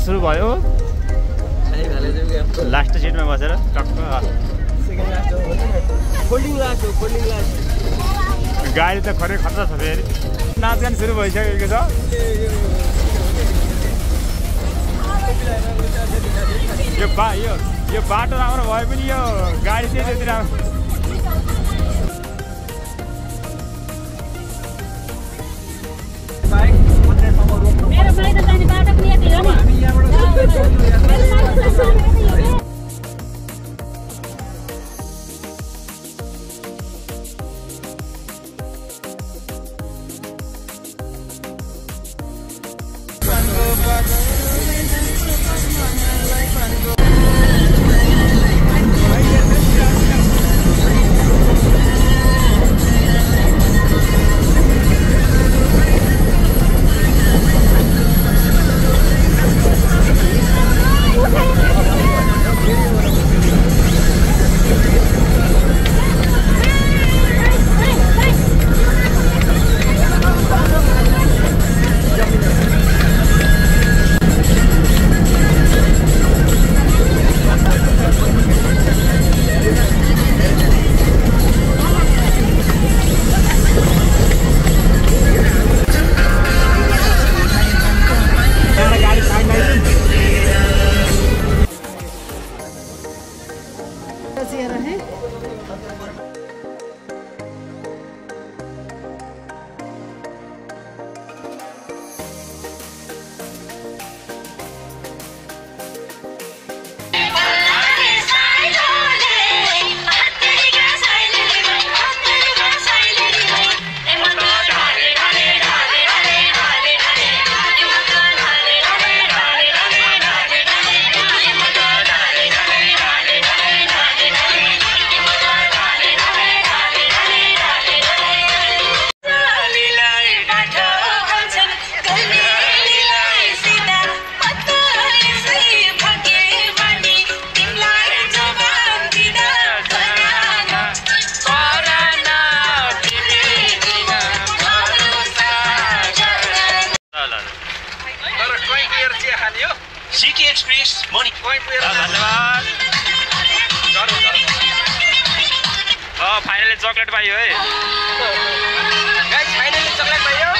सुरु भयो लास्ट सिटमा बसेर टक्क गाडी त खरै खतरा छ फेरि नाचगान सुरु भइसकेको छ यो बाटो राम्रो भए पनि यो गाडी चाहिँ त्यति राम्रो सिटी एक्सप्रेस मनी धन्यवाद फाइनली चकलेट पाइयो है गाइस फाइनली चकलेट पाइयो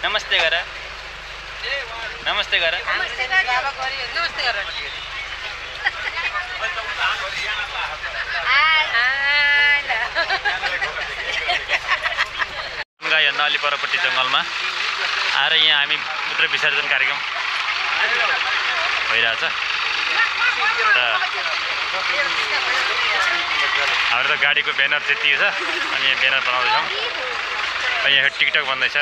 नमस्ते गर नमस्ते गर यो नली परपट्टि जङ्गलमा आएर यहाँ हामी मूत्र विसर्जन कार्यक्रम भइरहेछ हाम्रो त गाडीको ब्यानर त्यति छ अनि यहाँ ब्यानर बनाउँदैछौँ अनि यहाँ टिकटक बन्दैछ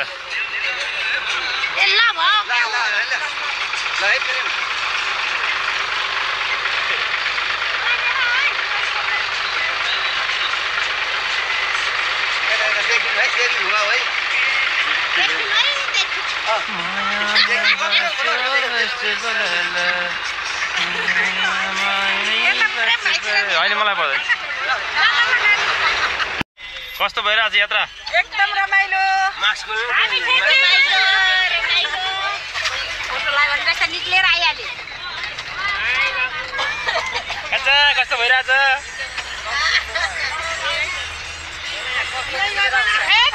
होइन मलाई पर्दैन कस्तो भइरहेछ यात्रा एकदम रमाइलो निक्लेर आइहाल्यो कस्तो भइरहेछ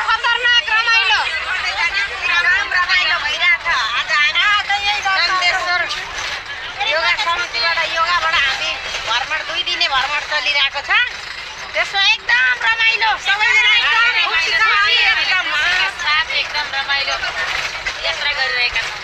खतरनाक रमाइलो भइरहेछ आज योगा समितिबाट योगाबाट हामी भ्रमण 2 दिने भ्रमण चलिरहेको छ त्यसमा एकदम रमाइलो सबैजना एकदम रमाइलो यात्रा गरिरहेका छौँ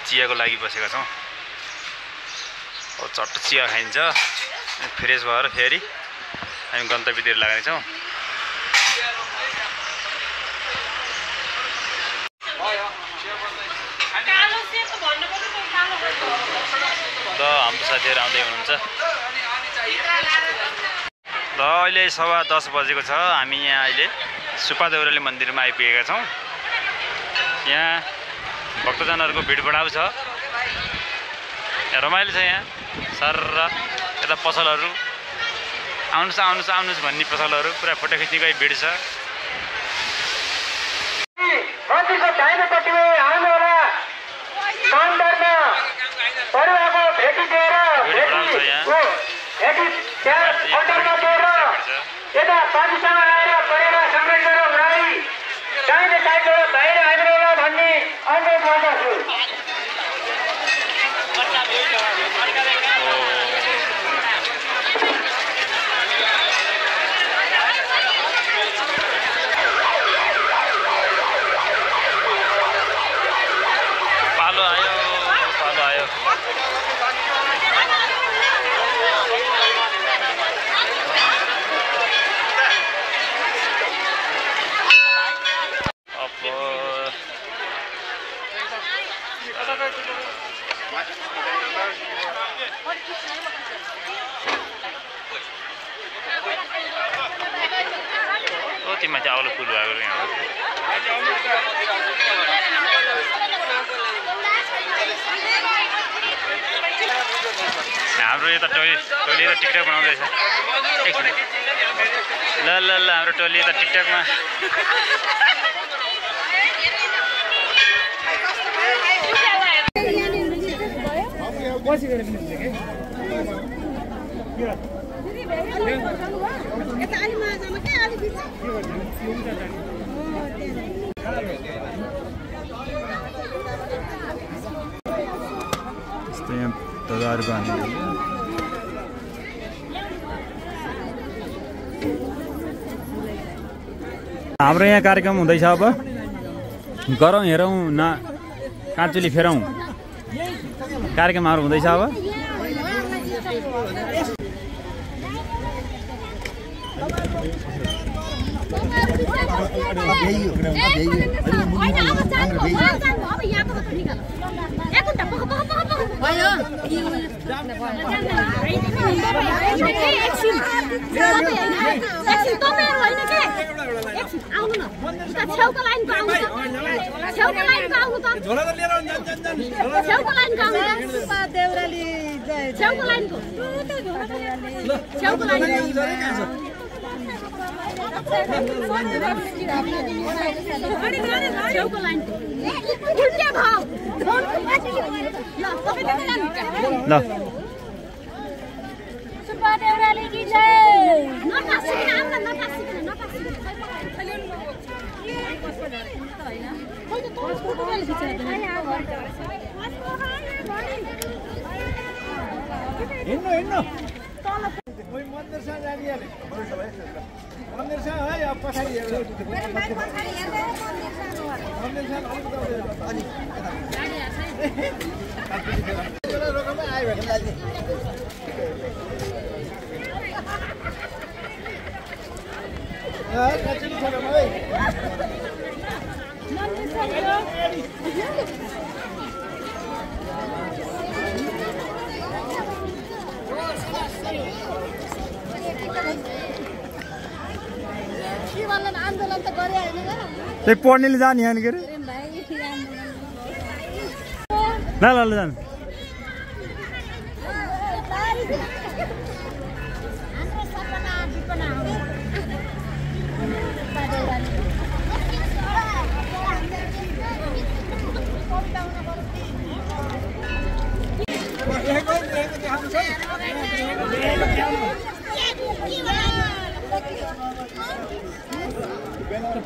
चियाको लागि बसेका छौँ चट्ट चिया खाइन्छ फ्रेस भएर फेरि हामी गन्तव्यतिर लाग्नेछौँ हाम्रो साथीहरू आउँदै हुनुहुन्छ र अहिले 10:15 बजेको छ हामी यहाँ अहिले सुपा देउराली मन्दिरमा आइपुगेका छौँ यहाँ भक्तजनहरूको भिडबडाउ छ रमाइलो छ यहाँ सर यता पसलहरू आउनुहोस् भन्ने पसलहरू पुरा फोटो खिच्नेकै भिड छ माथि आउलो पुल भएको हाम्रो यता टोली यता टिकटक बनाउँदैछ ल हाम्रो टोली यता टिकटकमा हाम्रो यहाँ कार्यक्रम हुँदैछ अब गरौँ हेरौँ न काँचुली फेरौँ कार्यक्रमहरू हुँदैछ अब ल हिँड्नु हिँड्नु मन्दिरसँग जाने मन्दिरसँग है अब पछाडि रोकमा आयो भने आन्दोलन त गरे हैन त्यही पढ्नेले जाने यहाँ के अरे ल ल ल जानु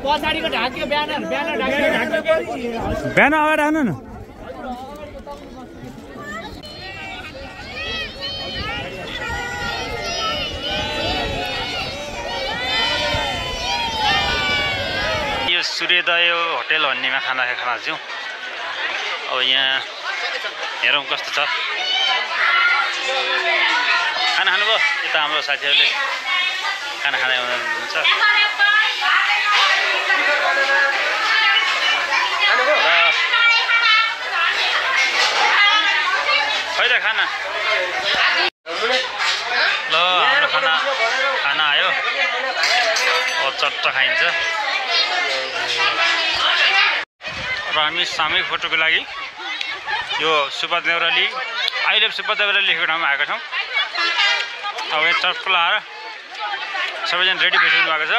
पछाडिको ढाक्यो ब्यानर बिहान अगाडि राख्नु न यो सूर्योदय होटेल भन्नेमा खाना छु अब यहाँ हेरौँ कस्तो छ खाना खानुभयो यता हाम्रो साथीहरूले खाना खाँदै हुनुहुन्छ खै त खाना ल हाम्रो खाना आयो चट्ट खाइन्छ र हामी सामूहिक फोटोको लागि यो सुब्बा देउराली आई लभ सुब्बा देउराली लेखेको ठाउँमा आएका छौँ अब यहाँ चट्ट लाएर सबैजना रेडी भइसक्नु भएको छ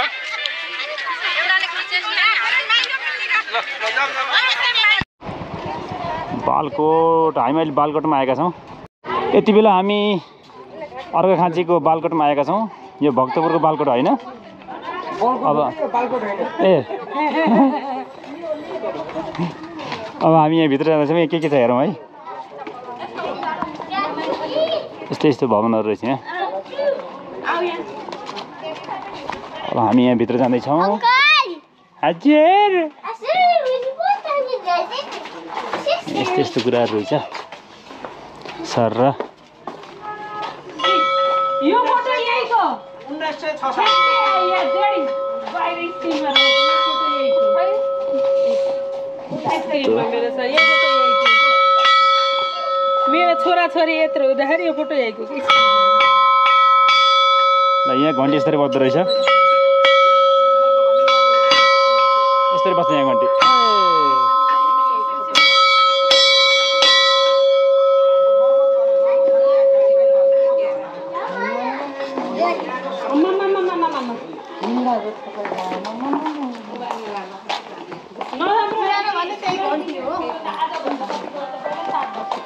बालकोट हामी अहिले बालकोटमा आएका छौँ यति बेला हामी अर्घाखाँचीको बालकोटमा आएका छौँ यो भक्तपुरको बालकोट होइन अब ए अब हामी यहाँभित्र जाँदैछौँ के छ हेरौँ है यस्तो यस्तो भवनहरू रहेछ यहाँ अब हामी यहाँभित्र जाँदैछौँ हजुर यस्तो यस्तो कुराहरू रहेछ सर र यो फोटो यहीको 1966 मेरो छोराछोरी यत्रो हुँदाखेरि यो फोटो यहीको कि ल यहाँ घन्टी यसरी बज्दो रहेछ यसरी बस्छ यहाँ घन्टी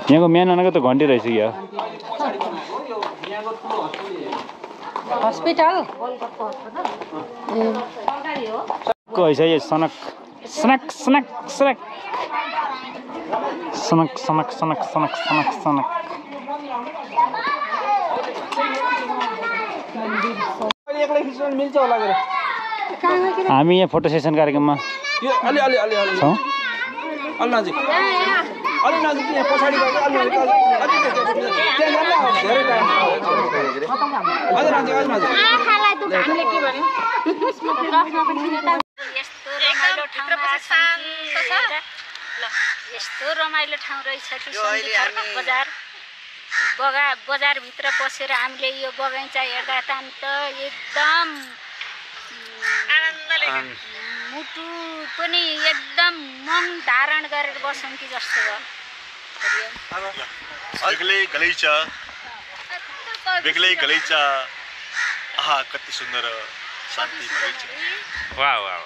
यहाँको मेन भनेको त घन्टी रहेछ कि हस्पिटल को हैछ यो सनक सनक सनक सनक सनक सनक सनक सनक सनक सनक मिल्छ होला गरे हामी यहाँ फोटो सेसन कार्यक्रममा यो अलि अलि अलि अलि छौँ अलि नजिक यहाँ पछाडि गएको अलि अलि त्यहाँ जानु धेरै टाइम अझ नजिक आँखालाई दुख हामीले के भन्यो यस्तो रमाइलो ठाउँ शान्त छ ल यस्तो रमाइलो ठाउँ रहेछ कि बजार बजारभित्र पसेर हामीले यो बगैँचा हेर्दा त एकदम आनन्दले मुटु पनि एकदम मन धारण गरेर बस्छौँ कि जस्तो भयो बेग्लै गलैचा आहा कति सुन्दर शान्ति बगैँचा वाह वाह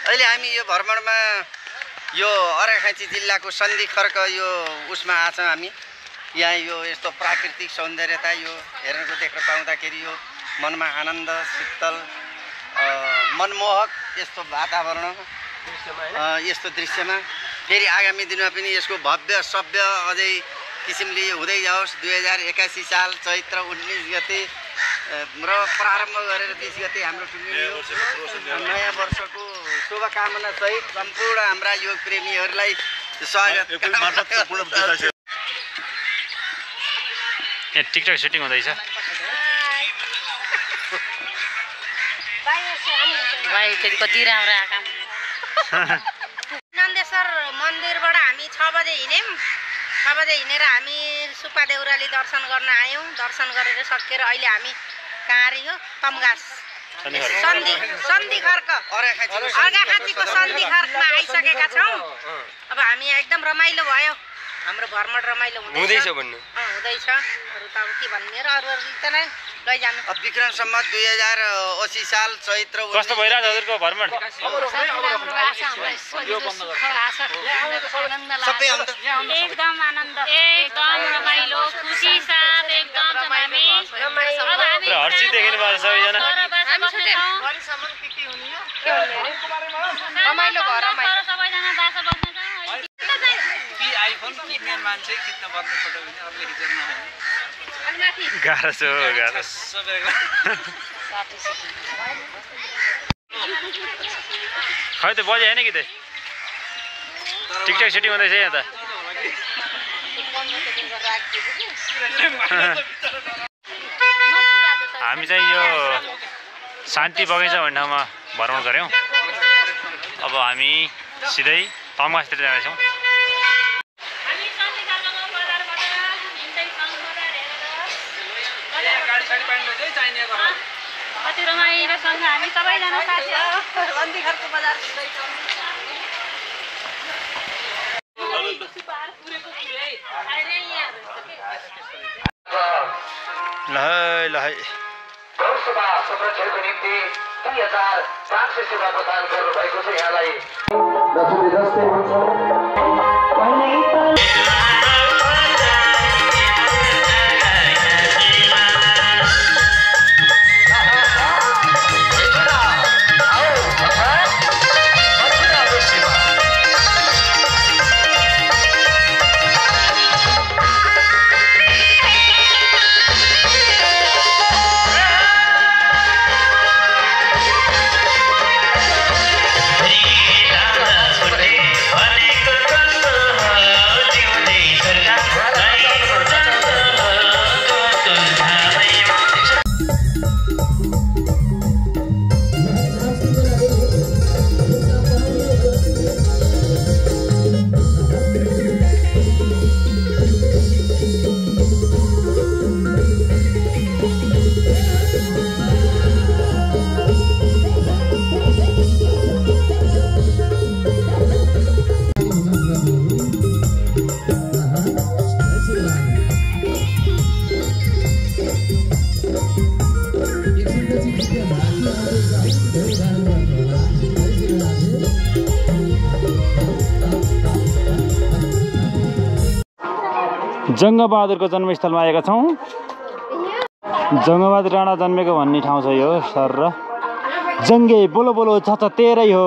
अहिले हामी यो भ्रमणमा यो अर्घाखाँची जिल्लाको सन्धि खर्क यो उसमा आछौँ हामी यहाँ यो यस्तो प्राकृतिक सौन्दर्यता यो हेर्नको देख्न पाउँदाखेरि यो मनमा आनन्द शीतल मनमोहक यस्तो वातावरण यस्तो दृश्यमा फेरि आगामी दिनमा पनि यसको भव्य सभ्य अझै किसिमले हुँदै जाओस्। 2081 साल चैत्र 19 गते र प्रारम्भ गरेर 30 गते हाम्रो नयाँ वर्षको शुभकामना सहित सम्पूर्ण हाम्रा योग प्रेमीहरूलाई स्वागत। टिकटक सुटिङ हुँदैछ। कति राम्रो आँखा नन्देश्वर मन्दिरबाट हामी 6 बजे हिँड्यौँ। 6 बजे हिँडेर हामी सुब्बा देउराली दर्शन गर्न आयौँ। दर्शन गरेर सकेर अहिले हामी कहाँ रे हो तमगास सन्धि खर्क अर्घाखाँचीको सन्धि खर्कमा आइसकेका छौँ। अब हामी एकदम रमाइलो भयो। हाम्रो भ्रमण रमाइलो हुँदैछ भन्नु हुँदैछ। अरू त अब के भन्ने र अरू त नै लैजानु। विक्रम सम्मत 2080 साल चैत्र कस्तो भइरहेछ हजुरको भ्रमण? एकदम आनन्द एकदम रमाइलो खुसी साथ एकदम हामी हर्षित देखिनु भएको सबैजना। रमाइलो घर रमाइलो सबैजना बासा बस्ने गाह्रो छ गाह्रो। खै त बजे होइन कि त टिकटक सुटिङ हुँदैछ यहाँ त। हामी चाहिँ यो शान्ति बगैँचा भन्ने ठाउँमा भ्रमण गऱ्यौँ। अब हामी सिधै तमगासतिर जाँदैछौँ। कति रमाइलोसँग हामी सबैजना साथीहरू सन्धि खर्क बजार लहै गौसभा संरक्षणको निम्ति 2500 सेवा प्रदान गर्नुभएको छ। यहाँलाई जस्तै हुन्छ। जङ्गबहादुरको जन्मस्थलमा आएका छौँ। जङ्गबहादुर राणा जन्मेको भन्ने ठाउँ छ यो सर र जङ्गे बोलो बोलो छ तेरै हो।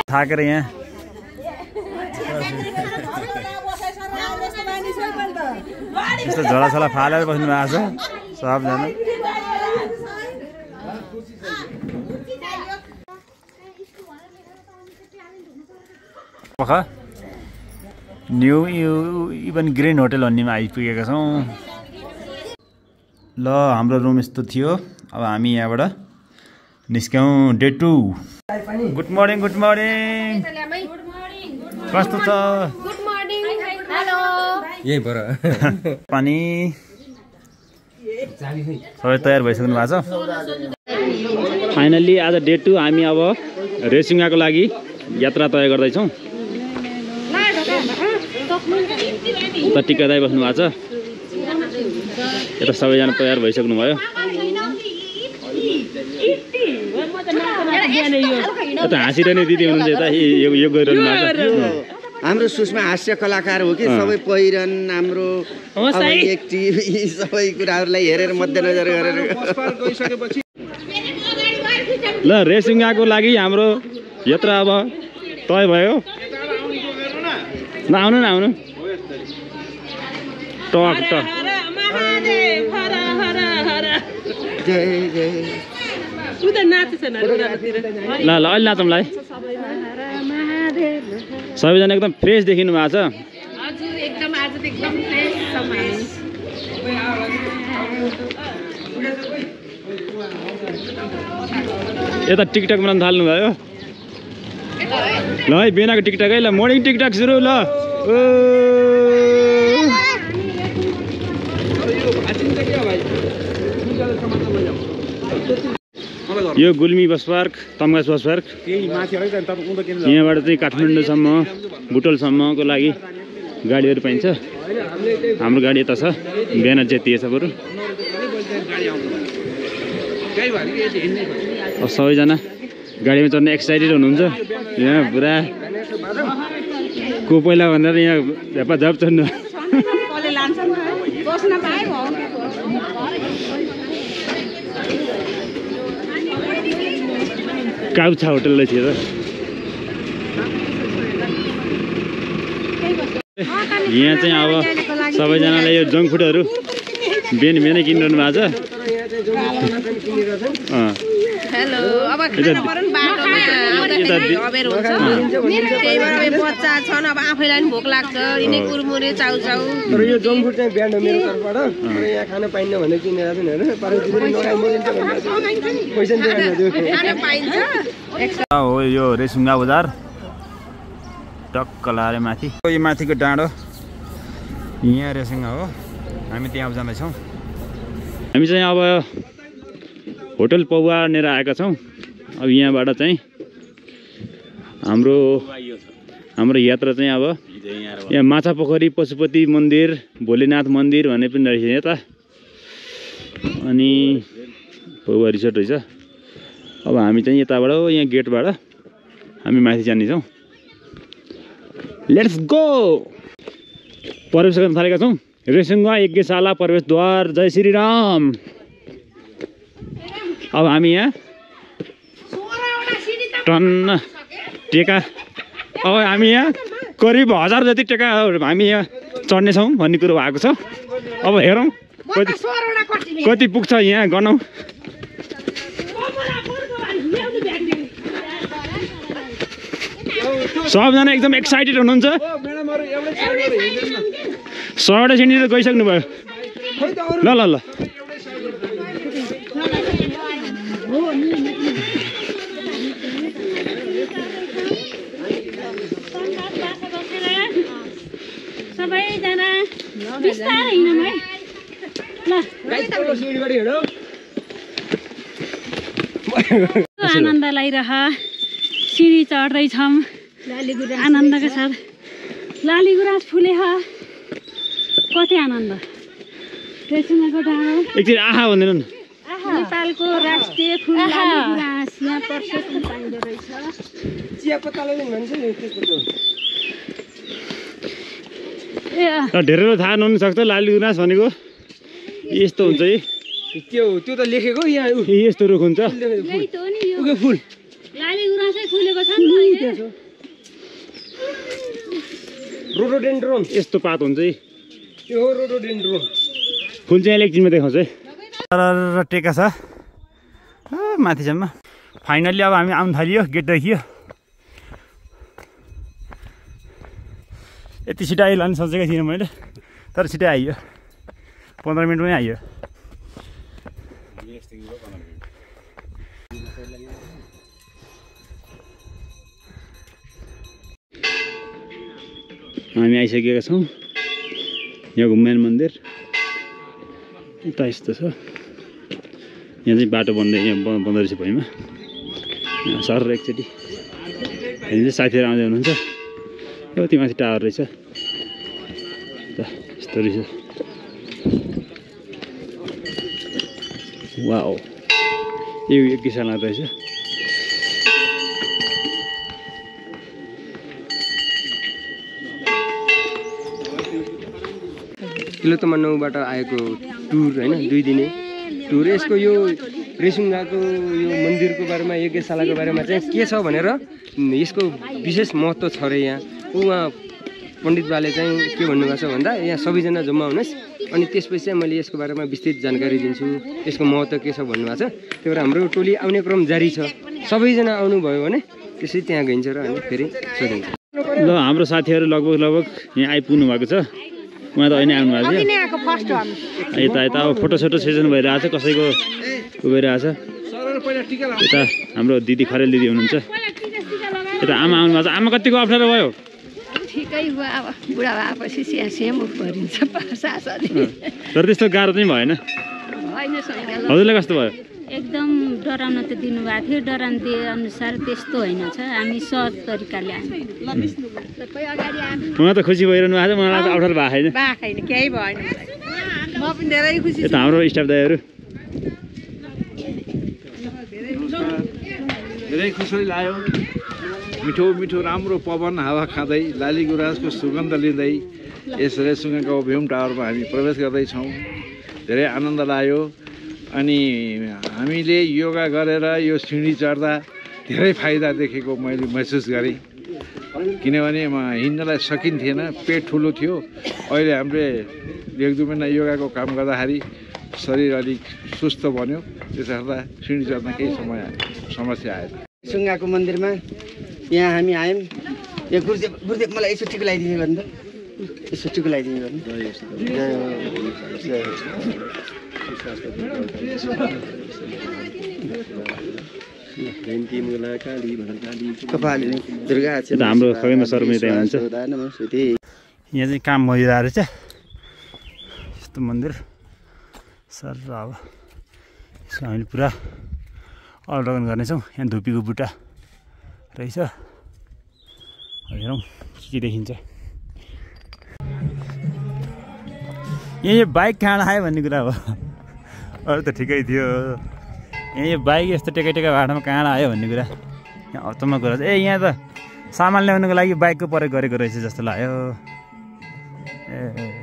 थाकेर यहाँ यस्तो झोलाछोला फालेर बस्नु भएको छ सबजना। न्यू इभन ग्रिन होटल भन्नेमा आइपुगेका छौँ। ल हाम्रो रुम यस्तो थियो। अब हामी यहाँबाट निस्क्यौँ। Day 2। Good morning good morning. कस्तो छ? गुड मर्निङ हेलो यही भएर पानी सबै तयार भइसक्नु भएको छ। फाइनल्ली आज डे 2 हामी अब रेसिङको लागि यात्रा तय गर्दैछौँ। उता टिका दाइ बस्नु भएको छ। यता सबैजना तयार भइसक्नु भयो। यता हाँसिरहने दिदी हुनुहुन्छ यता यो गरिरहनु भएको छ। हाम्रो सुषमा हास्य कलाकार हो कि सबै पहिरन हाम्रो एक्टिभ सबै कुराहरूलाई हेरेर मध्यनजर गरेर ल रेसिङको लागि हाम्रो यात्रा अब तय भयो आउनु न आउनु टक टक ल ल अहिले नाचौँलाई सबैजना एकदम फ्रेस देखिनु भएको छ यता टिकटक बनाउन थाल्नु भयो ल है बिनाको टिकटक है ल मर्निङ टिकटक सुरु ल यो Gulmi bus park Tamghas bus park यहाँबाट चाहिँ काठमाडौँसम्म बुटोलसम्मको लागि गाडीहरू पाइन्छ हाम्रो गाडी यता छ बिहान चाहिँ छ बरु सबैजना गाडीमा चढ्न एक्साइटेड हुनुहुन्छ यहाँ पुरा को पहिला भनेर यहाँ झ्यापाझ्याप चढ्नु काउछा होटल रहेछ यहाँ चाहिँ अब सबैजनाले यो जङ्क फुडहरू बिहान बिहानै किनिरहनु भएको छ हेलो अब बच्चा छन् अब आफैलाई पनि भोक लाग्छ यिनै कुरमुरे चाउचाउ तर यो जङ्क फुड चाहिँ बिहान मेरो तर्फबाट यहाँ खान पाइन्न भनेर किनेर चाहिँ हो यो रेसुङ्गा बजार टक्क लाएर माथि यो माथिको डाँडो यहाँ रेसुङ्गा हो हामी त्यहाँ जाँदैछौँ हामी चाहिँ अब होटल पौवा लिएर आएका छौँ अब यहाँबाट चाहिँ हाम्रो यात्रा चाहिँ अब यहाँ माछापोखरी पशुपति मन्दिर भोलेनाथ मन्दिर भन्ने पनि रहेछ यता अनि पौवा रिसोर्ट रहेछ अब हामी चाहिँ यताबाट यहाँ गेटबाट हामी माथि जानेछौँ लेट्स गो प्रवेश गर्न थालेका छौँ रेसुङ्गा यज्ञशाला प्रवेशद्वार जय श्री राम अब हामी यहाँ टन्न टेका अब हामी यहाँ करिब 1000 जति टेका हामी यहाँ चढ्नेछौँ भन्ने कुरो भएको छ अब हेरौँ कति पुग्छ यहाँ गनौँ सबजना एकदम एक्साइटेड हुनुहुन्छ 100वटा सिँढी त गइसक्नु भयो ल ल ल सबैजना बिस्तारै हिँडौँ है ल आनन्द लाइरह सिँढी चढ्दैछौँ आनन्दका साथ लाली गुराँस फुले कति आनन्द रेसुङ्गाको डाँडो एकछिन आहा भन्दैन नेपालको राष्ट्रिय फुल लाली गुराँस यहाँ प्रशस्त पाइँदो रहेछ चियापत्ताले नि भन्छ नि त्यसको धेरै थाहा नहुनसक्छ लाली गुराँस भनेको यस्तो हुन्छ है त्यो त लेखेको यहाँ यस्तो रुख हुन्छ यही त हो नि यो फुल लाली गुराँसै फुलेको छ नि त रोडोडेन्ड्रोन यस्तो पात हुन्छ है यो हो रोडोडेन्ड्रोन फुल चाहिँ एकछिनमा देखाउँछ है र टेका छ माथिसम्म फाइनल्ली अब हामी आउनु थालियो गेट देखियो यति छिटो आइयो लानु सोचेको थिइनँ मैले तर छिटै आइयो 15 मिनटमै आइयो हामी आइसकेका छौँ यहाँ घुम्ने मन्दिर यता यस्तो छ यहाँ चाहिँ बाटो बन्दो रहेछ भुइँमा सर एकचोटि चाहिँ साथीहरू आउँदै हुनुहुन्छ यो त्यो माथि टावर रहेछ यस्तो रहेछ वाउ यो यज्ञशाला रहेछ तिलोत्तमा 9बाट आएको टुर होइन 2 दिने टुर यसको यो रेसुङ्गाको यो मन्दिरको बारेमा यज्ञशालाको बारेमा चाहिँ के छ भनेर यसको विशेष महत्त्व छ रे यहाँ। उहाँ पण्डित बाले चाहिँ के भन्नुभएको छ भन्दा यहाँ सबैजना जम्मा हुनुहोस् अनि त्यसपछि चाहिँ मैले यसको बारेमा विस्तृत जानकारी दिन्छु, यसको महत्त्व के छ भन्नुभएको छ। त्यही भएर हाम्रो टोली आउने क्रम जारी छ। सबैजना आउनुभयो भने त्यसै त्यहाँ गइन्छ र हामी फेरि सोधिन्छ। ल हाम्रो साथीहरू लगभग यहाँ आइपुग्नु भएको छ। उहाँ त अहिले आउनु भएको थियो। यता यता अब फोटोसोटो सेसन भइरहेछ, कसैको भइरहेछ। यता हाम्रो दिदी खरेल दिदी हुनुहुन्छ। यता आमा आउनु भएको छ। आमा कतिको अप्ठ्यारो भयो? ठिकै भयो, अब बुढा भएपछि स्याम परिन्छ सासले। तर त्यस्तो गाह्रो चाहिँ भएन? हजुरलाई कस्तो भयो? एकदम डराउन त दिनुभएको थियो, डराउन दिए अनुसार त्यस्तो होइन छ। हामी सहज तरिकाले उहाँ त खुसी भइरहनु भएको छ, मलाई त अप्ठ्यारो भएको छैन। केही भएन, म पनि धेरै खुसी। यता हाम्रो स्टाफ दाइहरू धेरै खुसी लाग्यो। मिठो मिठो राम्रो पवन हावा खाँदै लाली गुराँसको सुगन्ध लिँदै यस रेसुङ्गाको भ्युम टावरमा हामी प्रवेश गर्दैछौँ। धेरै आनन्द लाग्यो। अनि हामीले योगा गरेर यो सिँढी चढ्दा धेरै फाइदा देखेको मैले महसुस गरेँ। किनभने हिँड्नलाई सकिन्थेन, पेट ठुलो थियो। अहिले हामीले 1-2 महिना योगाको काम गर्दाखेरि शरीर अलिक सुस्त बन्यो। त्यसो गर्दा सिँढी चढ्न केही समस्या आएन। रेसुङ्गाको मन्दिरमा यहाँ हामी आयौँ। यो गुरुदेव मलाई यसो टिको लगाइदिने गर्नु त, यसो टिको लगाइदिने गर्नु। हाम्रो खगेन्द्र सर पनि त्यहाँ हुनुहुन्छ। यहाँ चाहिँ काम भइरहेको रहेछ यस्तो मन्दिर सर। अब यसको हामीले पुरा अवलोकन गर्नेछौँ। यहाँ धुपीको बुट्टा रहेछ, हेरौँ के देखिन्छ। यहाँ बाइक कहाँ आयो भन्ने कुरा हो, अरू त ठिकै थियो। यहाँ बाइक यस्तो टेका टेका बाटोमा कहाँ आयो भन्ने कुरा यहाँ अचम्म कुरा छ। यहाँ त सामान ल्याउनुको लागि बाइकको प्रयोग गरेको रहेछ जस्तो लाग्यो।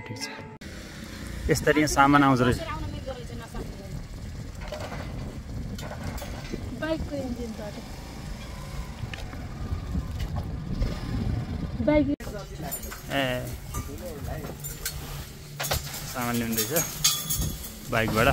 ठिक छ, यसरी यहाँ सामान आउँछ रहेछ। सामान ल्याउँदैछ बाइकबाट।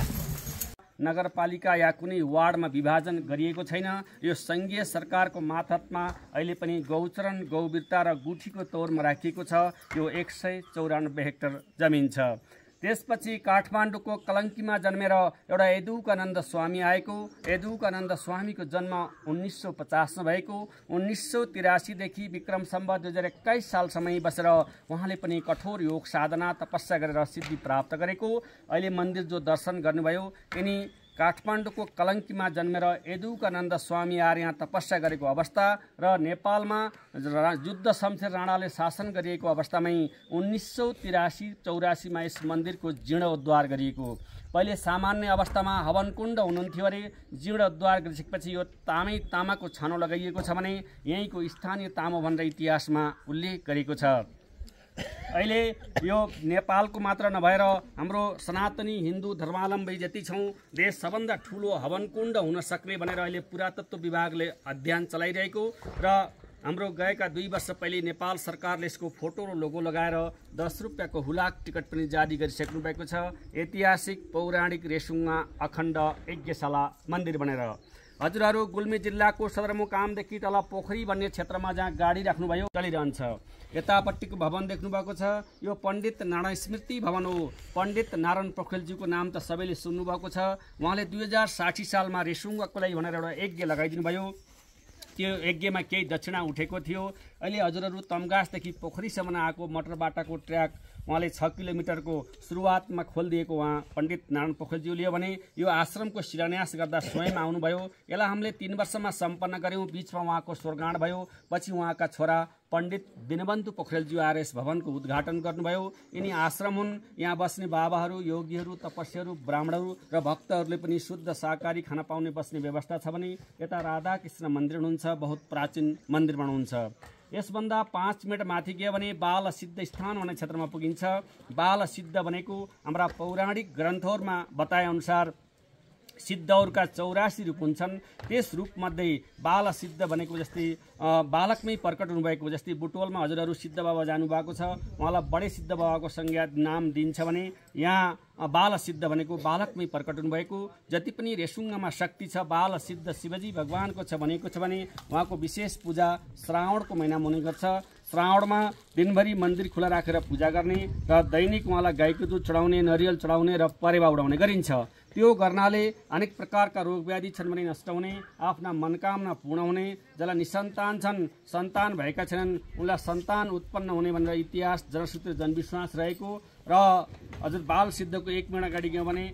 नगरपालिका या कुनै वार्डमा विभाजन गरिएको छैन। यो सङ्घीय सरकारको मातहतमा अहिले पनि गौचरण, गौवीरता र गुठीको तौरमा राखिएको छ। यो 194 हेक्टर जमिन छ। त्यसपछि काठमाडौँको कलङ्कीमा जन्मेर एउटा यदुकानन्द स्वामी आएको। यदुकानन्द स्वामीको जन्म 1950 मा भएको। 1983 देखि विक्रम सम्वत 2021 सालसम्म बसेर उहाँले पनि कठोर योग साधना तपस्या गरेर सिद्धि प्राप्त गरेको। अहिले मन्दिर जो दर्शन गर्नुभयो, यिनी काठमाडौँको कलङ्कीमा जन्मेर यदुकानन्द स्वामी आएर यहाँ तपस्या गरेको अवस्था र नेपालमा युद्ध शमशेर राणाले शासन गरिएको अवस्थामै 1983-84 मा यस मन्दिरको जीर्णोद्धार गरिएको। पहिले सामान्य अवस्थामा हवनकुण्ड हुनुहुन्थ्यो अरे। जीर्णोद्धार गरिसकेपछि यो तामाको छानो लगाइएको छ भने यहीँको स्थानीय तामा भनेर इतिहासमा उल्लेख गरेको छ। अहिले यो नेपालको मात्र नभएर हाम्रो सनातनी हिन्दू धर्मावलम्बी जति छौँ देश सबभन्दा ठुलो हवनकुण्ड हुन सक्ने भनेर अहिले पुरातत्व विभागले अध्ययन चलाइरहेको र हाम्रो गएका 2 वर्ष पहिले नेपाल सरकारले यसको फोटो र लोगो लगाएर 10 रुपियाँको हुलाक टिकट पनि जारी गरिसक्नु भएको छ। ऐतिहासिक पौराणिक रेसुङ्गा अखण्ड यज्ञशाला मन्दिर बनेर। हजुरहरू गुल्मी जिल्लाको सदरमुकामदेखि तल पोखरी भन्ने क्षेत्रमा जहाँ गाडी राख्नुभयो चलिरहन्छ। यतापट्टिको भवन देख्नु भएको छ, यो पण्डित नारायण स्मृति भवन हो। पण्डित नारायण पोखरेलज्यूको नाम त सबैले सुन्नुभएको छ। उहाँले 2060 सालमा रेसुङ्गाको लागि भनेर एउटा यज्ञ लगाइदिनु भयो। त्यो यज्ञमा केही दक्षिणा उठेको थियो। अहिले हजुरहरू तमगासदेखि पोखरीसम्म आएको मोटरबाटाको ट्र्याक उहाँले 6 किलोमिटरको सुरुवातमा खोलिदिएको उहाँ पण्डित नारायण पोखरेलज्यूले भने यो आश्रमको शिलान्यास गर्दा स्वयं आउनुभयो। यसलाई हामीले 3 वर्षमा सम्पन्न गऱ्यौँ। बिचमा उहाँको स्वर्गाण भयो। पछि उहाँका छोरा पण्डित दिनबन्धु पोखरेलज्यू आएर यस भवनको उद्घाटन गर्नुभयो। यिनी आश्रम हुन्। यहाँ बस्ने बाबाहरू, योगीहरू, तपस्याहरू, ब्राह्मणहरू र भक्तहरूले पनि शुद्ध शाकाहारी खाना पाउने बस्ने व्यवस्था छ भने यता राधाकृष्ण मन्दिर हुनुहुन्छ। बहुत प्राचीन मन्दिर हुनुहुन्छ। यसभन्दा 5 मिनट माथि गयो भने बाल सिद्ध स्थान भन्ने क्षेत्रमा पुगिन्छ। बाल सिद्ध भनेको हाम्रा पौराणिक ग्रन्थहरूमा बताए अनुसार सिद्धहरूका 84 रूप हुन्छन्। त्यस रूपमध्ये बाल सिद्ध भनेको जस्तै बालकमै प्रकट हुनुभएको जस्तै बुटवलमा हजुरहरू सिद्ध बाबा जानुभएको छ, उहाँलाई बडे सिद्ध बाबाको संज्ञा नाम दिन्छ भने यहाँ बाल सिद्ध भनेको बालकमै प्रकट हुनुभएको। जति पनि रेसुङ्गामा शक्ति छ बाल सिद्ध शिवजी भगवानको छ भनेको छ भने उहाँको विशेष पूजा श्रावणको महिनामा हुने गर्छ। श्रावणमा दिनभरि मन्दिर खुला राखेर पूजा गर्ने र दैनिक उहाँलाई गाईको दुध चढाउने, नरियल चढाउने र परेवा उडाउने गरिन्छ। त्यो गर्नाले अनेक प्रकारका रोग व्याधि छन् भने नष्ट हुने, आफ्ना मनोकामना पूर्ण हुने, जसलाई निसन्तान छन्, सन्तान भएका छैनन् उनलाई सन्तान उत्पन्न हुने भनेर इतिहास, जनसूत्र, जनविश्वास रहेको। र हजुर बाल सिद्धको 1 महिना अगाडि गयौँ भने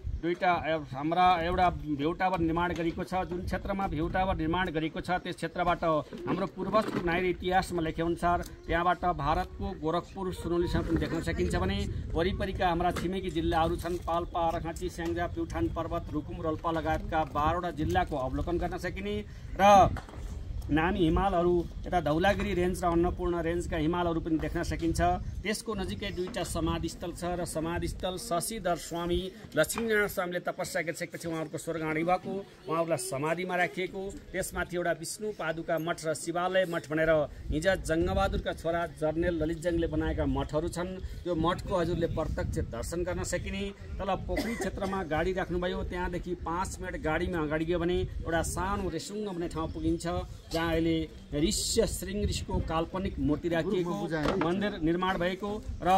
हाम्रा एउटा भेउ टावर निर्माण गरेको छ। जुन क्षेत्रमा भेउ टावर निर्माण गरेको छ त्यस क्षेत्रबाट हाम्रो पूर्वजको नागरिक इतिहासमा लेखेअनुसार त्यहाँबाट भारतको गोरखपुर, सुनौलीसम्म पनि देख्न सकिन्छ भने वरिपरिका हाम्रा छिमेकी जिल्लाहरू छन् पाल्पा, आरखाँची, स्याङ्जा, प्युठान पर्वत, रुकुम, रोल्पा लगायतका 12वटा जिल्लाको अवलोकन गर्न सकिने र नामी हिमालहरू यता धौलागिरी रेन्ज र अन्नपूर्ण रेन्जका हिमालहरू पनि देख्न सकिन्छ। त्यसको नजिकै 2टा समाधिस्थल छ र समाधिस्थल शशिधर स्वामी, लक्ष्मीनारायण स्वामीले तपस्या गरिसकेपछि उहाँहरूको स्वर्गाणी भएको, उहाँहरूलाई समाधिमा राखिएको। त्यसमाथि एउटा विष्णु पादुका मठ र शिवालय मठ भनेर हिजो जङ्गबहादुरका छोरा जर्नेल ललितजङले बनाएका मठहरू छन्। त्यो मठको हजुरले प्रत्यक्ष दर्शन गर्न सकिने। तल पोखरी क्षेत्रमा गाडी राख्नुभयो, त्यहाँदेखि 5 मिनट गाडीमा अगाडि गयो भने एउटा सानो रेसुङ्ग भन्ने ठाउँ पुगिन्छ जहाँ अहिले ऋष्य श्रृंग ऋषिको काल्पनिक मूर्ति राखिएको मन्दिर निर्माण भएको र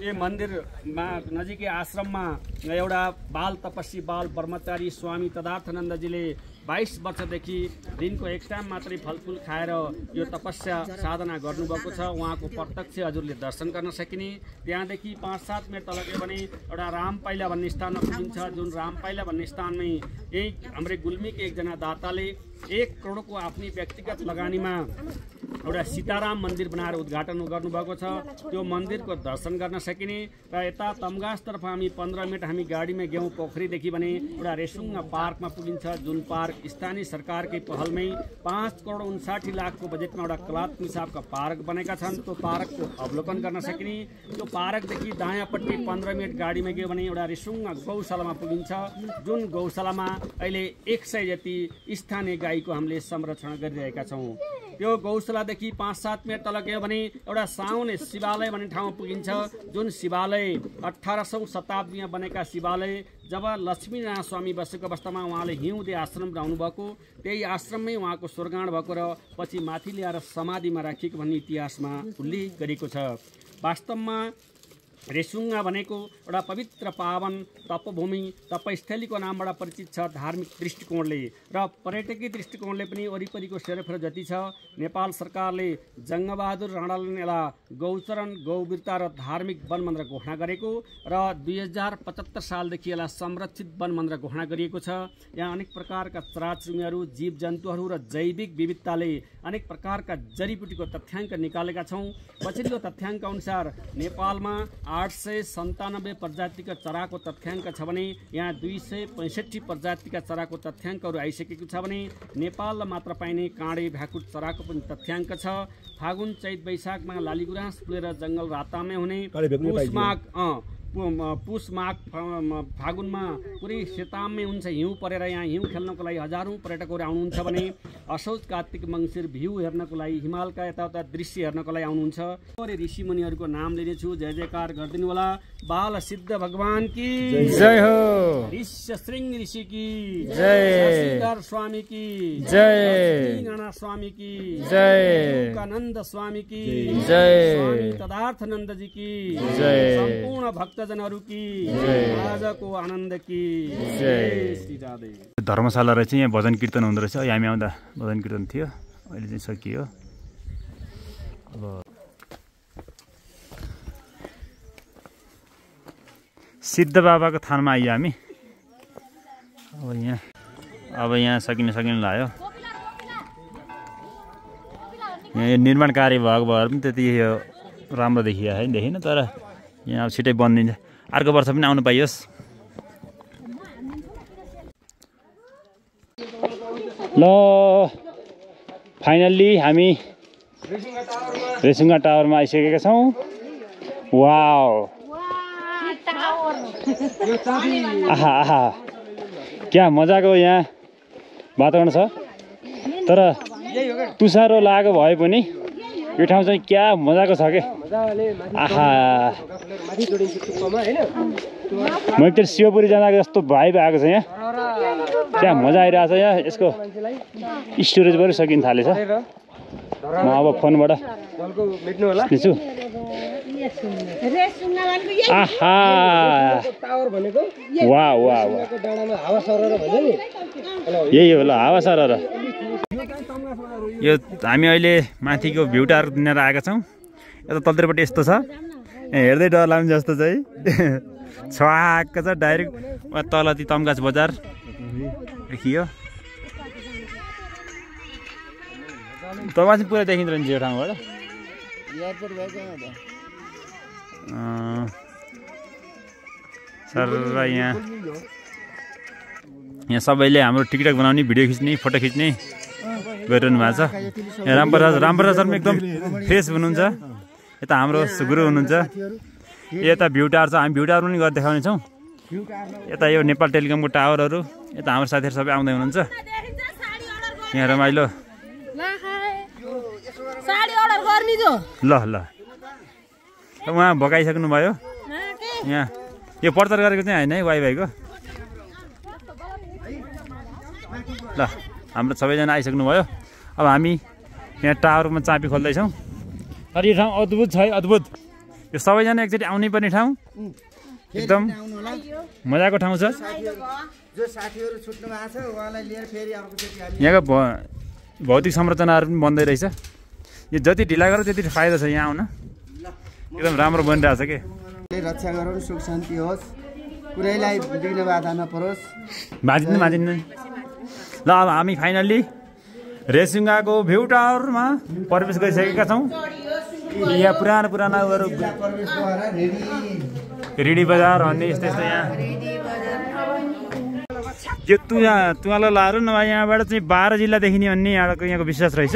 यो मन्दिरमा नजिकै आश्रममा एउटा बाल तपस्वी, बाल ब्रह्मचारी स्वामी तदार्थानन्दजीले 22 वर्षदेखि दिनको 1 टाइम मात्रै फलफुल खाएर यो तपस्या साधना गर्नुभएको छ। उहाँको प्रत्यक्ष हजुरले दर्शन गर्न सकिने। त्यहाँदेखि 5-7 मिनट तल गयो भने एउटा रामपाइला भन्ने स्थानमा पुगिन्छ। जुन रामपाइला भन्ने स्थानमै यही हाम्रै गुल्मीको एकजना दाताले 1 करोडको आफ्नै व्यक्तिगत लगानीमा एउटा सीताराम मन्दिर बनाएर उद्घाटन गर्नुभएको छ। त्यो मन्दिरको दर्शन गर्न सकिने। र यता तमगासतर्फ हामी 15 मिनट हामी गाडीमा गयौँ पोखरीदेखि भने एउटा रेसुङ्गा पार्कमा पुगिन्छ। जुन पार्क स्थानीय सरकारकै पहलमै 5 करोड 59 लाखको बजेटमा एउटा कलात्मक हिसाबका पार्क बनेका छन्। त्यो पार्कको अवलोकन गर्न सकिने। त्यो पार्कदेखि दायाँपट्टि 15 मिनट गाडीमा गयो भने एउटा रेसुङ्गा गौशालामा पुगिन्छ। जुन गौशालामा अहिले 100 जति स्थानीय गाईको हामीले संरक्षण गरिरहेका छौँ। त्यो गौशालादेखि 5-7 मिनट तल गयो भने एउटा साउने शिवालय भन्ने ठाउँ पुगिन्छ। जुन शिवालय 1800औं शताब्दीमा बनेका शिवालय, जब लक्ष्मीनारायण स्वामी बसेको अवस्थामा उहाँले हिउँदे आश्रम रहनु भएको, त्यही आश्रममै उहाँको स्वर्गाण भएको र पछि माथि ल्याएर समाधिमा राखिएको भन्ने इतिहासमा उल्लेख गरेको छ। वास्तवमा रेसुङ्गा भनेको एउटा पवित्र पावन तपभूमि, तपस्थलीको नामबाट परिचित छ धार्मिक दृष्टिकोणले र पर्यटकीय दृष्टिकोणले पनि। वरिपरिको सेरोफेरो जति छ नेपाल सरकारले जङ्गबहादुर राणाले यसलाई गौचरण, गौवीरता र धार्मिक वन भनेर घोषणा गरेको र 2075 सालदेखि यसलाई संरक्षित वन भनेर घोषणा गरिएको छ। यहाँ अनेक प्रकारका चराचुरुङ्गीहरू, जीव जन्तुहरू र जैविक विविधताले अनेक प्रकारका जडीबुटीको तथ्याङ्क निकालेका छौँ। पछिल्लो तथ्याङ्क अनुसार नेपालमा 897 प्रजातिका चराको तथ्याङ्क छ भने यहाँ 265 प्रजातिका चराको तथ्याङ्कहरू आइसकेको छ भने नेपालमा मात्र पाइने काँडे, भ्याकुट चराको पनि तथ्याङ्क छ। फागुन, चैत, वैशाखमा लालीगुराँस फुलेर जङ्गल रातामै हुने, पुष माघ फागुनमा पुरै सेताममै हुन्छ हिउँ परेर यहाँ हिउँ खेल्नको लागि हजारौँ पर्यटकहरू आउनुहुन्छ भने असोज, कार्तिक, मङ्सिर भ्यू हेर्नको लागि, हिमालका यताउता दृश्य हेर्नको लागि आउनुहुन्छ। ऋषिमुनिहरूको नाम लिनेछु, जय जयकार गरिदिनु होला। बाल सिद्ध भगवान की जय हो, ऋष्य श्रृंग ऋषि की जय, शशिधर स्वामी की जय, लक्ष्मीनारायण स्वामी की जय, आनंद स्वामी की जय, स्वामी तदार्थानंद जी की जय, सम्पूर्ण भक्तजनहरू की आजको आनन्द की जय। श्री राधे। धर्मशाला रहेछ, यहाँ भजन कीर्तन हुँदो रहेछ। हामी आउँदा भजन कीर्तन थियो, अहिले चाहिँ सकियो। अब सिद्ध बाबाको थानमा आइयो हामी। अब यहाँ सकिने लाग्यो। यहाँ निर्माण कार्य भएको भएर पनि त्यति राम्रो देखिएन, तर यहाँ अब छिटै बनिन्छ। अर्को वर्ष पनि आउनु पाइयोस्। ल फाइनल्ली हामी रेसुङ्गा टावरमा आइसकेका छौँ। वाउ, आहा क्या मजाको यहाँ वातावरण छ। तर तुसारो लागेको भए पनि यो ठाउँ चाहिँ क्या मजाको छ के। आहा म एकचोटि शिवपुरी जाँदाको जस्तो भाइब आएको छ यहाँ। क्या मजा आइरहेको छ यहाँ। यसको स्टोरेज पनि सकिन थालेछ। म अब फोनबाट निस्छु। आहा वाह वाह वाह यही हो ल हावा सरर। यो हामी अहिले माथिको भ्यू टावर लिएर आएका छौँ। यता तल्लोपट्टि यस्तो छ हेर्दै डर लाग्ने जस्तो चाहिँ छक्क छ। डाइरेक्ट तल ती तम्घास बजार देखियो। तपाईँ चाहिँ पुरा देखिन्छ नि यो ठाउँबाट। सर यहाँ सबैले हाम्रो टिकटक बनाउने भिडियो खिच्ने फोटो खिच्ने गरिरहनु भएको छ। यहाँ रामप्रसाद शर्मा एकदम फ्रेस हुनुहुन्छ। यता हाम्रो गुरु हुनुहुन्छ। यता भ्यू टावर छ। हामी भ्यू टावर पनि गरेर देखाउने छौँ। यता यो नेपाल टेलिकमको टावरहरू। यता हाम्रो साथीहरू सबै आउँदै हुनुहुन्छ। यहाँ रमाइलो। ल ल उहाँ भगाइसक्नु भयो। यहाँ यो प्रचार गरेको चाहिँ होइन है वाइवाईको। ल हाम्रो सबैजना आइसक्नु भयो। अब हामी यहाँ टावरमा चाबी खोल्दैछौँ। तर यो ठाउँ अद्भुत छ है अद्भुत। यो सबैजना एकचोटि आउनै पर्ने ठाउँ। एकदम मजाको ठाउँ छ। यहाँको भौतिक संरचनाहरू पनि बन्दै रहेछ। यो जति ढिला गरेर त्यति फाइदा छ यहाँ आउन। एकदम राम्रो बनिरहेछ के। रक्षा गरौँ सुख शान्ति होस् कुनैलाई विघ्न बाधा नपरोस्। भाजिन्न ल अब हामी फाइनल्ली रेसुङ्गाको भ्यू टावरमा प्रवेश गरिसकेका छौँ। यहाँ पुराना उयोहरू रेडी बजार भन्ने यस्तो यस्तो यहाँ यो तुवालो लाहरू नभए यहाँबाट चाहिँ 12 जिल्ला देखिने भन्ने यहाँको विश्वास रहेछ।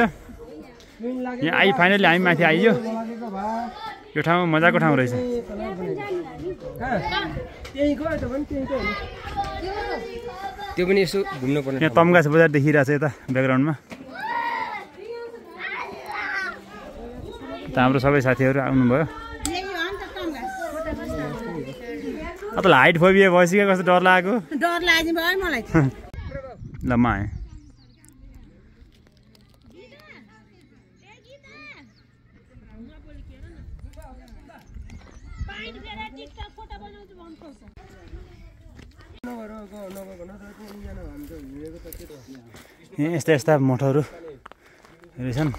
यहाँ फाइनल्ली हामी माथि आइयो। यो ठाउँ मजाको ठाउँ रहेछ। त्यो पनि यसो घुम्नु पर्ने। यहाँ तम्घास बजार देखिरहेछ यता ब्याकग्राउन्डमा। हाम्रो सबै साथीहरू आउनुभयो। अब त हाइट फोबिया भइसक्यो कस्तो डर लागेको। डर लाग्यो भयो मलाई। ल म आएँ। यस्ता यस्ता मठहरू रहेछन्।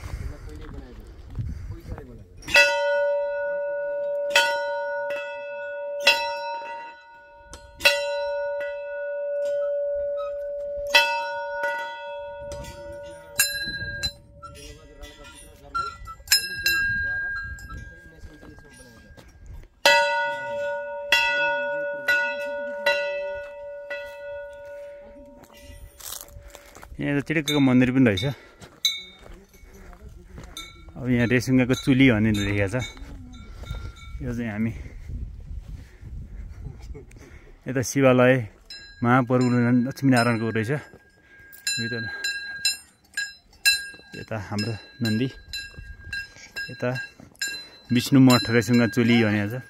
यहाँ त चिडिक्कको मन्दिर पनि रहेछ। अब यहाँ रेसुङ्गाको चुली भन्ने लेखेको छ। यो चाहिँ हामी यता शिवालय महाप्रभु लक्ष्मीनारायणको रहेछ। यता हाम्रो नन्दी यता विष्णु मठ रेसुङ्गा चुली भनेको छ।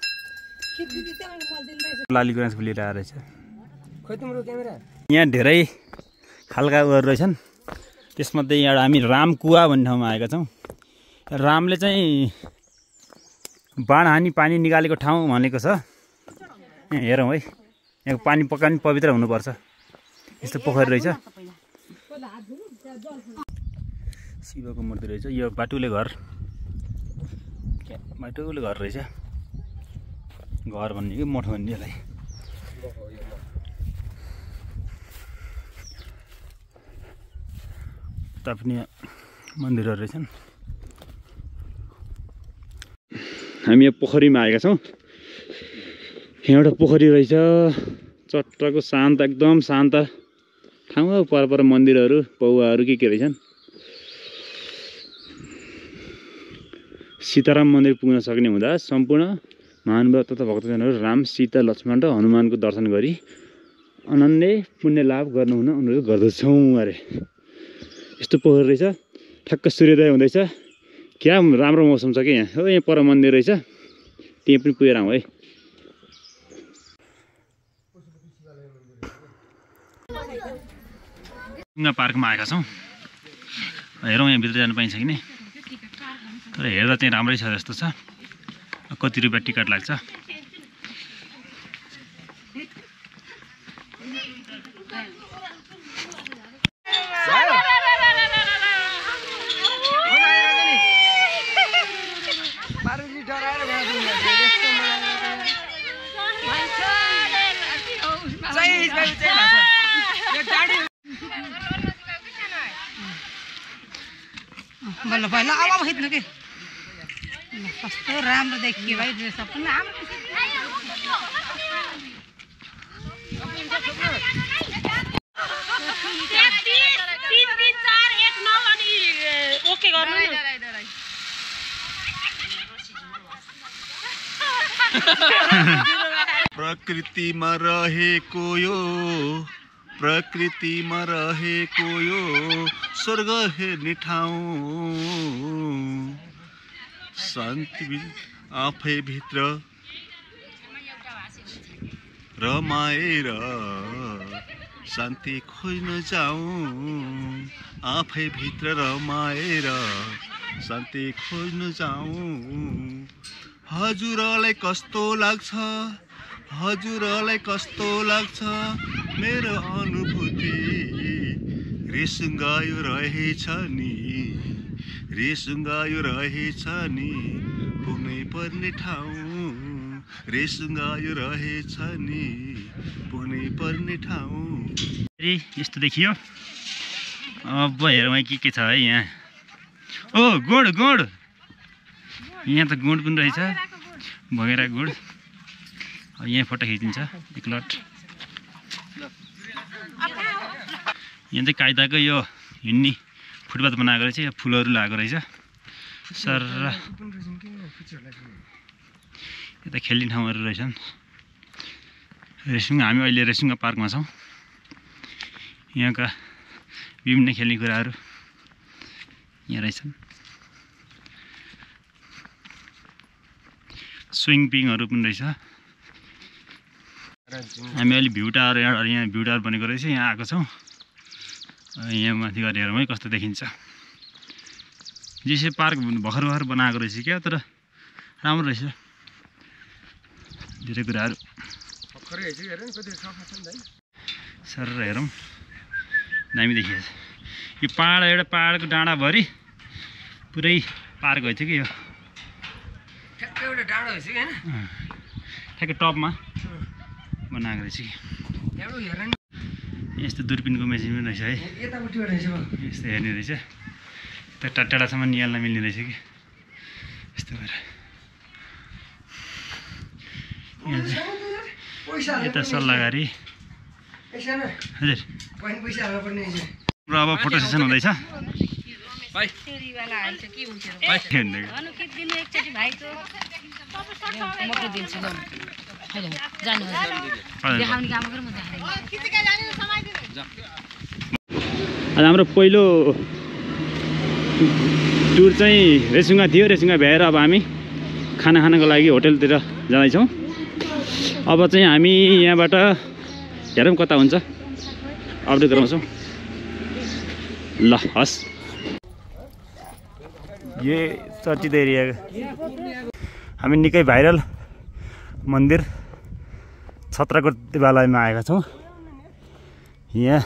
लालीगुराँस खुलेर आएर रहेछ। यहाँ धेरै खालका उयोहरू रहेछन्। त्यसमध्ये यहाँ हामी रामकुवा भन्ने ठाउँमा आएका छौँ। रामले चाहिँ बाण हानी पानी निकालेको ठाउँ भनेको छ। यहाँ हेरौँ है। यहाँको पानी पक्का पनि पवित्र हुनुपर्छ। यस्तो पोखरी रहेछ। शिवको मूर्ति रहेछ। यो बाटुले घर रहेछ। घर भन्ने कि मठ भन्ने यसलाई। उता पनि मन्दिरहरू रहेछन्। हामी यहाँ पोखरीमा आएका छौँ। यहाँ एउटा पोखरी रहेछ। चट्टको शान्त एकदम शान्त ठाउँ हो। पर मन्दिरहरू पौवाहरू के रहेछन्। सीताराम मन्दिर पुग्न सक्ने हुँदा सम्पूर्ण महानुभाव तथा भक्तजनहरू राम सीता लक्ष्मण र हनुमानको दर्शन गरी अनन्य पुण्य लाभ गर्नुहुन अनुरोध गर्दछौँ अरे। यस्तो पोखरी रहेछ, ठ्याक्क सूर्योदय हुँदैछ, क्या राम्रो मौसम छ कि यहाँ। हो यहाँ पर मन्दिर रहेछ, त्यहीँ पनि पुगेर आउँ है। ढुङ्गा पार्कमा आएका छौँ, हेरौँ यहाँ भित्र जानु पाइन्छ कि नै। तर हेर्दा चाहिँ राम्रै छ जस्तो छ। कति रुपियाँ टिकट लाग्छ? बल्ल पहिला अब खिच्नु के कस्तो राम्रो देखियो भाइ ड्रेस अप पनि ओके गर्नु प्रकृतिमा रहेको यो प्रकृतिमा रहेको यो स्वर्ग हेर्ने ठाउँ शान्ति आफै भित्र रमाएर शान्ति खोज्न जाऊँ आफै भित्र रमाएर शान्ति खोज्न जाऊँ हजुरलाई कस्तो लाग्छ हजुरलाई कस्तो लाग्छ मेरो अनुभूति रिसुङ्गायो रहेछ नि रिसुङ्गायो रहेछ नि पुग्नै पर्ने ठाउँ रिसुङ्गायो रहेछ नि पुग्नै पर्ने ठाउँ। यस्तो देखियो। अब हेरौँ के छ है यहाँ। ओ गुड गुड, यहाँ त गुड पनि रहेछ, भगेरा गुड। यहाँ फोटो खिचिन्छ एकलट। यहाँ चाहिँ कायदाको यो हिँड्ने फुटपाथ बनाएको रहेछ, यहाँ फुलहरू लगाएको रहेछ सर। यता खेल्ने ठाउँहरू रहेछन्। रेसुङ्गा, हामी अहिले रेसुङ्गा पार्कमा छौँ। यहाँका विभिन्न खेल्ने कुराहरू यहाँ रहेछन्। स्विङ पिङहरू पनि रहेछ। हामी अहिले भ्यू टावर, यहाँ भ्यू टावर बनेको रहेछ, यहाँ आएको छौँ। यहाँ माथि गएर हेरौँ है कस्तो देखिन्छ। जैसे पार्क भर्खर भर्खर बनाएको रहेछ क्या, तर राम्रो रहेछ। धेरै कुराहरू सर हेरौँ, दामी देखिएछ। यो पाहाड, एउटा पाहाडको डाँडाभरि पुरै पार्क भएछ कि यो। ठ्याक्कै एउटा डाँडा भएछ कि हैन, ठ्याक्कै टपमा बनाएको रहेछ कि। यस्तो दूरबिनको मेसिन पनि रहेछ है, यस्तो हेर्ने रहेछ। त्यो टाढासम्म निहाल्न मिल्ने रहेछ कि यस्तो भएर। यता सल्लाहकारी हजुर। र अब फोटो सेसन हुँदैछ। हाम्रो पहिलो टुर चाहिँ रेसुङ्गा थियो। रेसुङ्गा भ्याएर अब हामी खाना खानको लागि होटलतिर जाँदैछौँ। अब चाहिँ हामी यहाँबाट हेरौँ कता हुन्छ, अपडेट गराउँछौँ ल। हस्, यो चर्चित एरिया हामी निकै भाइरल मन्दिर छत्रको देवालयमा आएका छौँ। यहाँ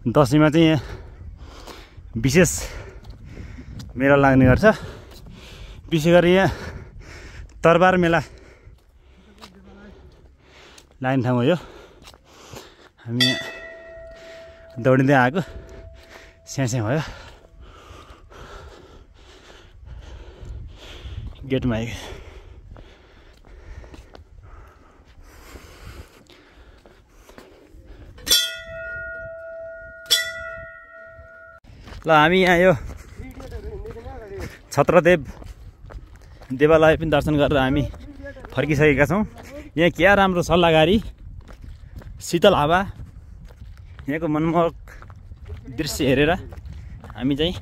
दसैँमा चाहिँ यहाँ विशेष मेला लाग्ने गर्छ। विशेष गरी यहाँ तरबार मेला लाग्ने ठाउँ हो यो। हामी यहाँ दौडिँदै आएको, स्याँ भयो। गेटमा आएको ल। हामी यहाँ यो छत्रदेव देवालय पनि दर्शन गरेर हामी फर्किसकेका छौँ। यहाँ क्या राम्रो सल्लाहकारी शीतल हावा यहाँको मनमोहक दृश्य हेरेर हामी चाहिँ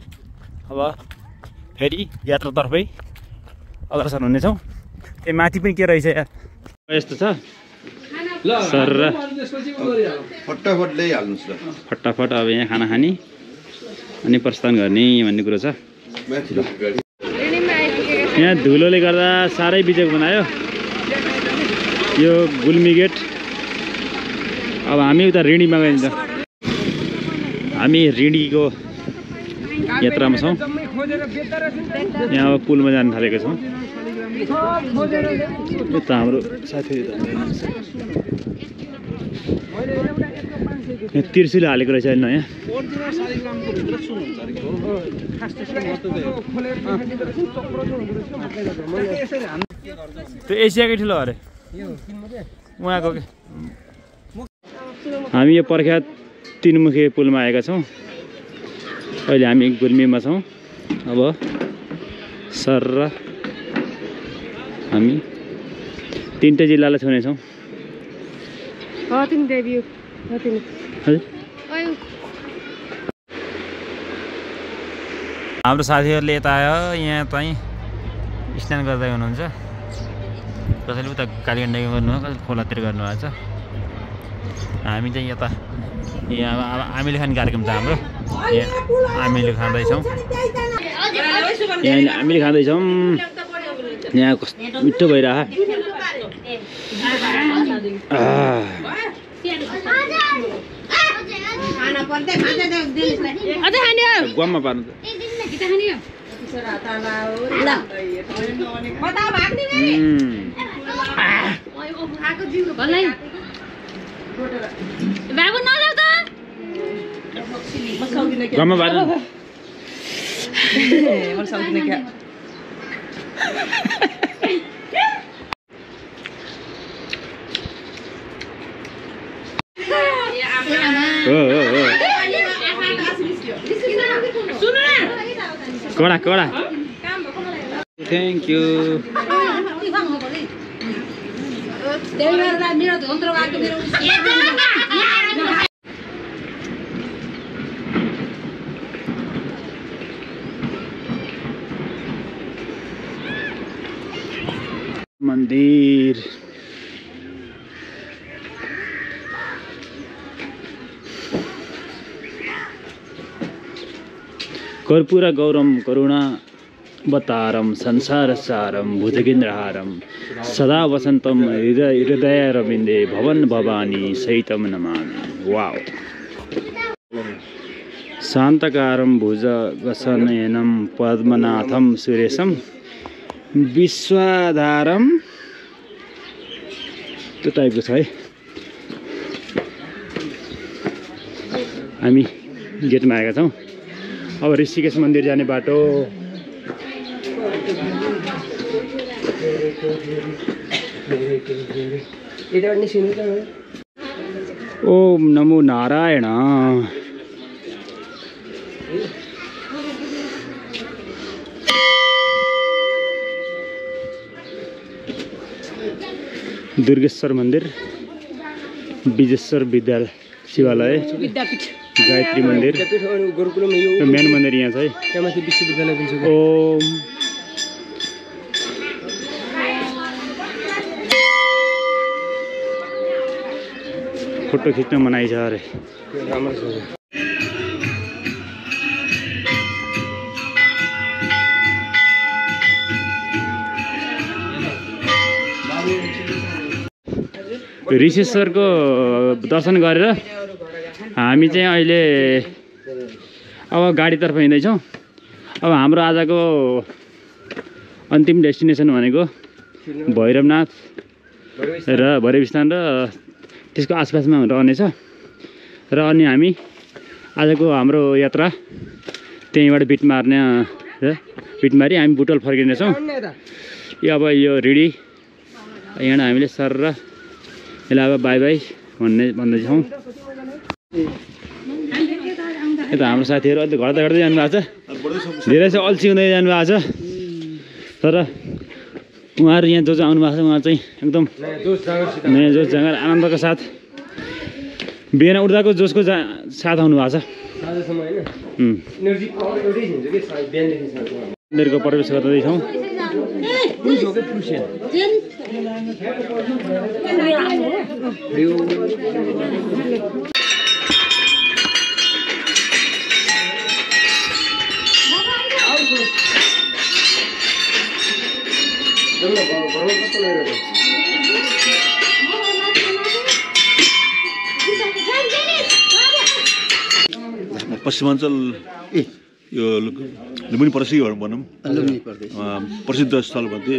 अब फेरि यात्रातर्फै अग्रसर हुनेछौँ। ए माथि पनि के रहेछ यार यस्तो छ सर फटाफट ल्याइहाल्नुहोस् ल फटाफट अब यहाँ खाना खाने अनि प्रस्थान गर्ने भन्ने कुरो छ। यहाँ धुलोले गर्दा साह्रै बिजोग बनायो यो गुल्मी गेट। अब हामी उता ऋणीमा गइन्छ। हामी ऋणीको यात्रामा छौँ। यहाँ अब पुलमा जान थालेको छौँ। यो त हाम्रो साथीहरू त्रिशुल हालेको रहेछ अहिले नयाँ। त्यो एसियाकै ठुलो अरे उहाँको के। हामी यो प्रख्यात तीनमुखे पुलमा आएका छौँ। अहिले हामी गुल्मीमा छौँ। अब सर हामी 3टा जिल्लालाई छुनेछौँ। हाम्रो साथीहरूले यता आयो यहाँ चाहिँ स्नान गर्दै हुनुहुन्छ। कसैले उता कालीगण्डकी गर्नुभयो कसैले खोलातिर गर्नुभएको छ। हामी चाहिँ यता यहाँ आमिले खाने कार्यक्रम छ हाम्रो। यहाँ आमिले खाँदैछौँ। यहाँ हामीले खाँदैछौँ। यहाँ कस्तो मिठो भइरह। गुवामा पार्नु गुवामा पार्नु कडा कडा थ्याङ्क यू। मन्दिर कर्पूर गौरम करुणा बतारम संसारसारम भुजगेन्द्रहारम सदा वसन्तम हृदय रविन्दे भवन भवानी सहितम नमामि। वाव। शान्तकारम भुजगशयनं पद्मनाथम सुरेशम विश्वाधारम त्यो टाइपको छ है। हामी गेटमा आएका छौँ। अब ऋषिकेश मन्दिर जाने बाटो। ओम नमो नारायण। दुर्गेश्वर मन्दिर, विजेश्वर विद्यालय शिवालय, गायत्री मन्दिर, मेन मन्दिर यहाँ छ है। विश्वविद्यालय पनि छ। ओम फोटो खिच्न मनाइ छ अरे। राम्रो छ। ऋषेश्वरको दर्शन गरेर हामी चाहिँ अहिले अब गाडीतर्फ हिँड्दैछौँ। अब हाम्रो आजको अन्तिम डेस्टिनेसन भनेको भैरवनाथ र भैरवस्थान र त्यसको आसपासमा रहनेछ। र अनि हामी आजको हाम्रो यात्रा त्यहीँबाट बिट मारी हामी बुटोल फर्किनेछौँ। यो अब यो ऋणी यहाँ हामीले सर र यसलाई अब बाई बाई भन्दैछौँ। यता हाम्रो साथीहरू अहिले घट्दै घट्दै जानुभएको छ। धेरै चाहिँ अल्छी हुँदै जानुभएको छ। तर उहाँहरू यहाँ जो चाहिँ आउनुभएको छ उहाँ चाहिँ एकदम नयाँ जोस जाँगर आनन्दका साथ बिहान उठ्दाको जोसको साथ आउनु भएको छ आजसम्म होइन एनर्जी पावर एउटै हुन्छ कि बिहानदेखि साँझ मन्दिरको प्रवेश गर्दैछौँ पश्चिमाञ्चल यो लुम्बिनी प्रदेश भनौँ प्रसिद्ध स्थलमध्ये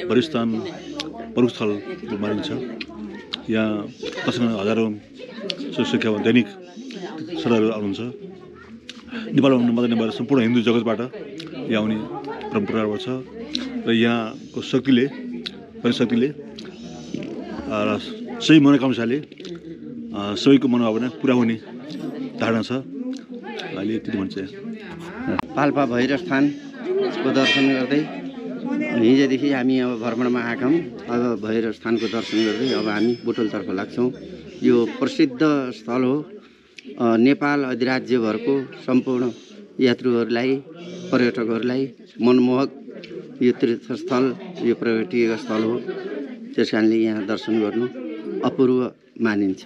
वरिस्थान प्रमुख स्थल मानिन्छ। यहाँ दर्शन हजारौँ सङ्ख्यामा दैनिक श्रद्धालुहरू आउनुहुन्छ। नेपालमा मात्रै नभएर सम्पूर्ण हिन्दू जगतबाट यहाँ आउने परम्परा छ र यहाँको शक्तिले र सही मनोकांक्षाले सबैको मनोभावना पुरा हुने धारणा छ। अहिले त्यति भन्छ। पाल्पा भैरवस्थानको दर्शन गर्दै हिजोदेखि हामी अब भ्रमणमा आएका हौँ। अब भैरवस्थानको दर्शन गर्दै अब हामी बुटोलतर्फ लाग्छौँ। यो प्रसिद्ध स्थल हो। नेपाल अधिराज्यभरको सम्पूर्ण यात्रुहरूलाई पर्यटकहरूलाई मनमोहक यो तीर्थस्थल यो पर्यटकीय स्थल हो। त्यस कारणले यहाँ दर्शन गर्नु अपूर्व मानिन्छ।